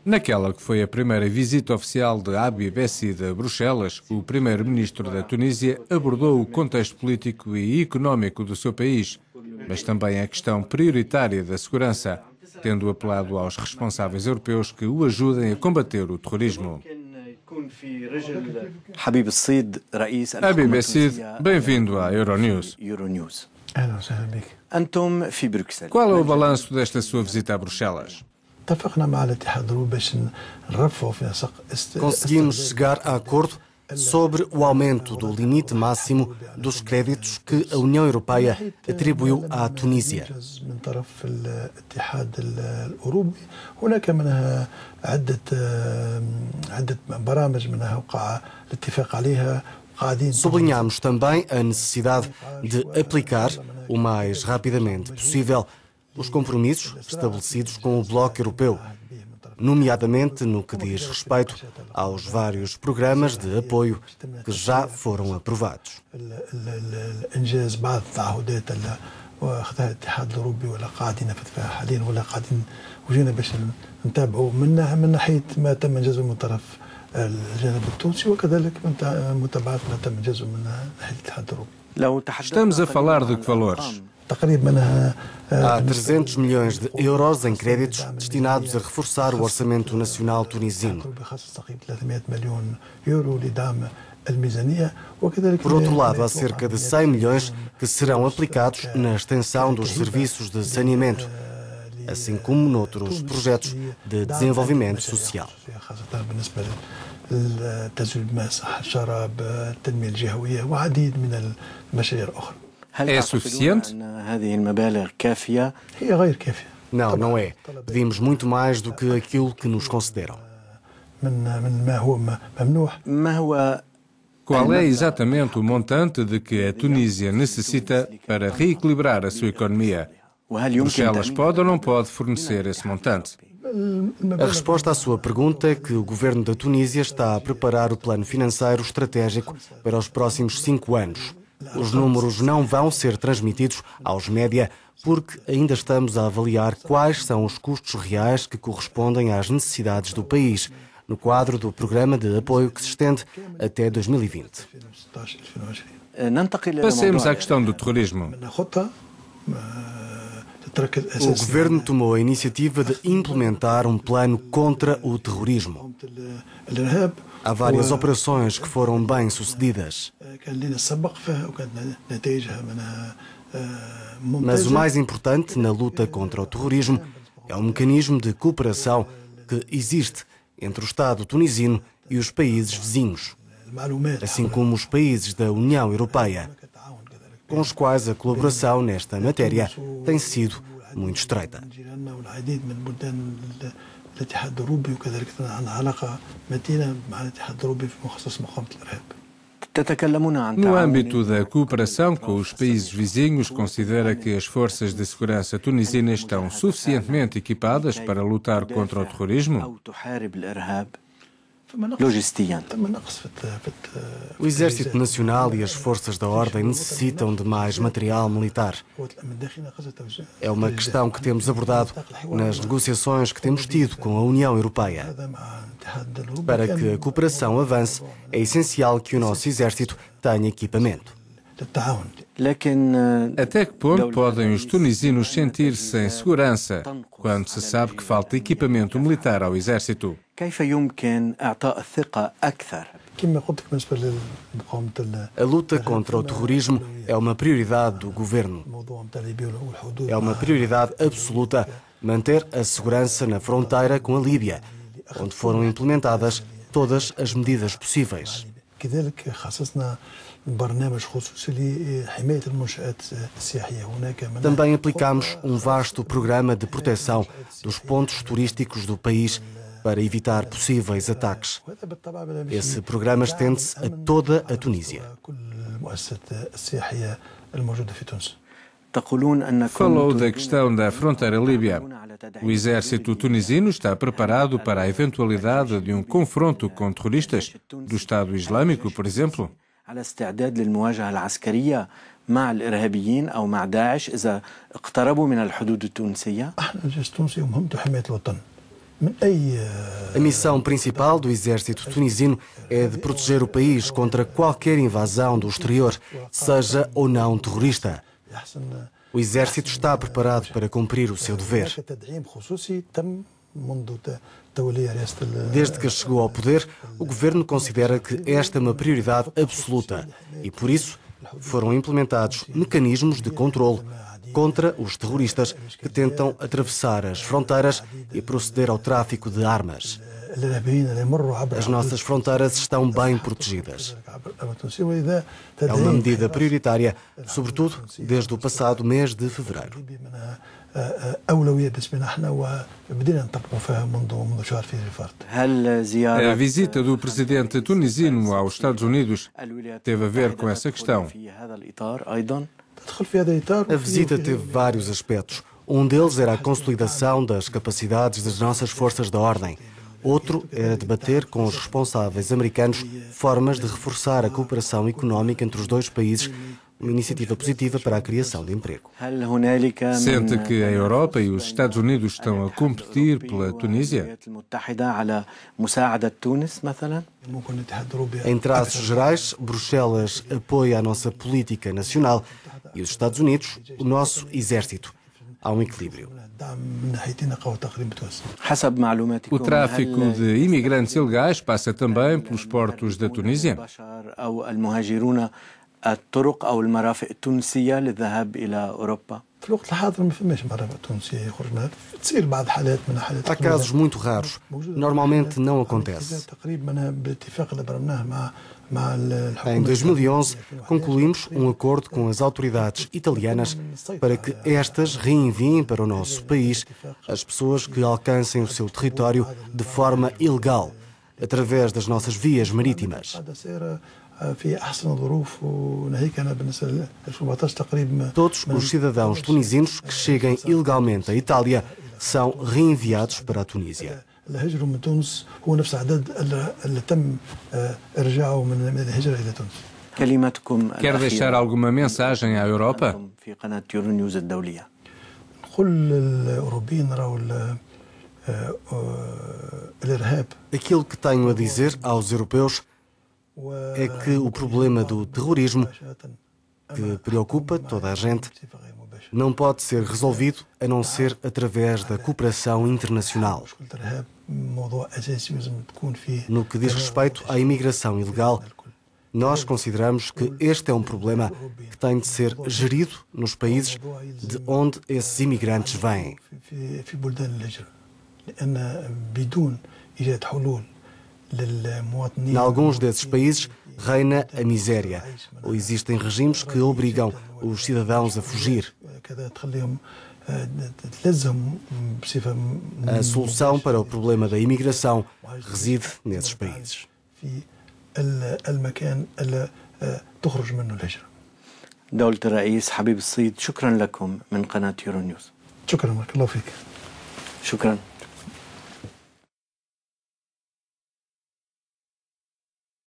Naquela que foi a primeira visita oficial de Habib Essid a Bruxelas, o primeiro-ministro da Tunísia abordou o contexto político e económico do seu país, mas também a questão prioritária da segurança, tendo apelado aos responsáveis europeus que o ajudem a combater o terrorismo. Habib Essid, bem-vindo à Euronews. Qual é o balanço desta sua visita a Bruxelas? Conseguimos chegar a acordo sobre o aumento do limite máximo dos créditos que a União Europeia atribuiu à Tunísia. Sublinhamos também a necessidade de aplicar o mais rapidamente possível os compromissos estabelecidos com o Bloco Europeu, nomeadamente no que diz respeito aos vários programas de apoio que já foram aprovados. Estamos a falar de que valores? Há 300 milhões de euros em créditos destinados a reforçar o orçamento nacional tunisino. Por outro lado, há cerca de 100 milhões que serão aplicados na extensão dos serviços de saneamento, assim como noutros projetos de desenvolvimento social. É suficiente? Não, não é. Pedimos muito mais do que aquilo que nos concederam. Qual é exatamente o montante de que a Tunísia necessita para reequilibrar a sua economia? Bruxelas pode ou não pode fornecer esse montante? A resposta à sua pergunta é que o governo da Tunísia está a preparar o plano financeiro estratégico para os próximos 5 anos. Os números não vão ser transmitidos aos média porque ainda estamos a avaliar quais são os custos reais que correspondem às necessidades do país, no quadro do programa de apoio que se estende até 2020. Passemos à questão do terrorismo. O governo tomou a iniciativa de implementar um plano contra o terrorismo. Há várias operações que foram bem-sucedidas. Mas o mais importante na luta contra o terrorismo é o mecanismo de cooperação que existe entre o Estado tunisino e os países vizinhos, assim como os países da União Europeia, com os quais a colaboração nesta matéria tem sido muito estreita. No âmbito da cooperação com os países vizinhos, considera que as forças de segurança tunisinas estão suficientemente equipadas para lutar contra o terrorismo? O Exército Nacional e as forças da ordem necessitam de mais material militar. É uma questão que temos abordado nas negociações que temos tido com a União Europeia. Para que a cooperação avance, é essencial que o nosso exército tenha equipamento. Até que ponto podem os tunisinos sentir-se em segurança quando se sabe que falta equipamento militar ao exército? A luta contra o terrorismo é uma prioridade do governo. É uma prioridade absoluta manter a segurança na fronteira com a Líbia, onde foram implementadas todas as medidas possíveis. Também aplicamos um vasto programa de proteção dos pontos turísticos do país para evitar possíveis ataques. Esse programa estende-se a toda a Tunísia. Falou da questão da fronteira líbia. O exército tunisino está preparado para a eventualidade de um confronto com terroristas do Estado Islâmico, por exemplo? على استعداد للمواجهة العسكرية مع الإرهابيين أو مع داعش إذا اقتربوا من الحدود التونسية؟ A missão principal do exército tunisino é de proteger o país contra qualquer invasão do exterior, seja ou não terrorista. O exército está preparado para cumprir o seu dever. Desde que chegou ao poder, o governo considera que esta é uma prioridade absoluta e, por isso, foram implementados mecanismos de controle contra os terroristas que tentam atravessar as fronteiras e proceder ao tráfico de armas. As nossas fronteiras estão bem protegidas. É uma medida prioritária, sobretudo desde o passado mês de fevereiro. A visita do presidente tunisino aos Estados Unidos teve a ver com essa questão. A visita teve vários aspectos. Um deles era a consolidação das capacidades das nossas forças da ordem. Outro era debater com os responsáveis americanos formas de reforçar a cooperação económica entre os dois países, uma iniciativa positiva para a criação de emprego. Sente que a Europa e os Estados Unidos estão a competir pela Tunísia? Em traços gerais, Bruxelas apoia a nossa política nacional e os Estados Unidos o nosso exército. Há um equilíbrio. O tráfico de imigrantes ilegais passa também pelos portos da Tunísia? Há casos muito raros. Normalmente não acontece. Em 2011, concluímos um acordo com as autoridades italianas para que estas reenviem para o nosso país as pessoas que alcancem o seu território de forma ilegal, através das nossas vias marítimas. Todos os cidadãos tunisinos que cheguem ilegalmente à Itália são reenviados para a Tunísia. Quer deixar alguma mensagem à Europa? Aquilo que tenho a dizer aos europeus é que o problema do terrorismo, que preocupa toda a gente, não pode ser resolvido a não ser através da cooperação internacional. No que diz respeito à imigração ilegal, nós consideramos que este é um problema que tem de ser gerido nos países de onde esses imigrantes vêm. Em alguns desses países reina a miséria, ou existem regimes que obrigam os cidadãos a fugir. A solução para o problema da imigração reside nesses países. دولة الرئيس حبيب الصيد، شكرا لكم من قناة يورو نيوز. شكرا بارك الله فيك. شكرا.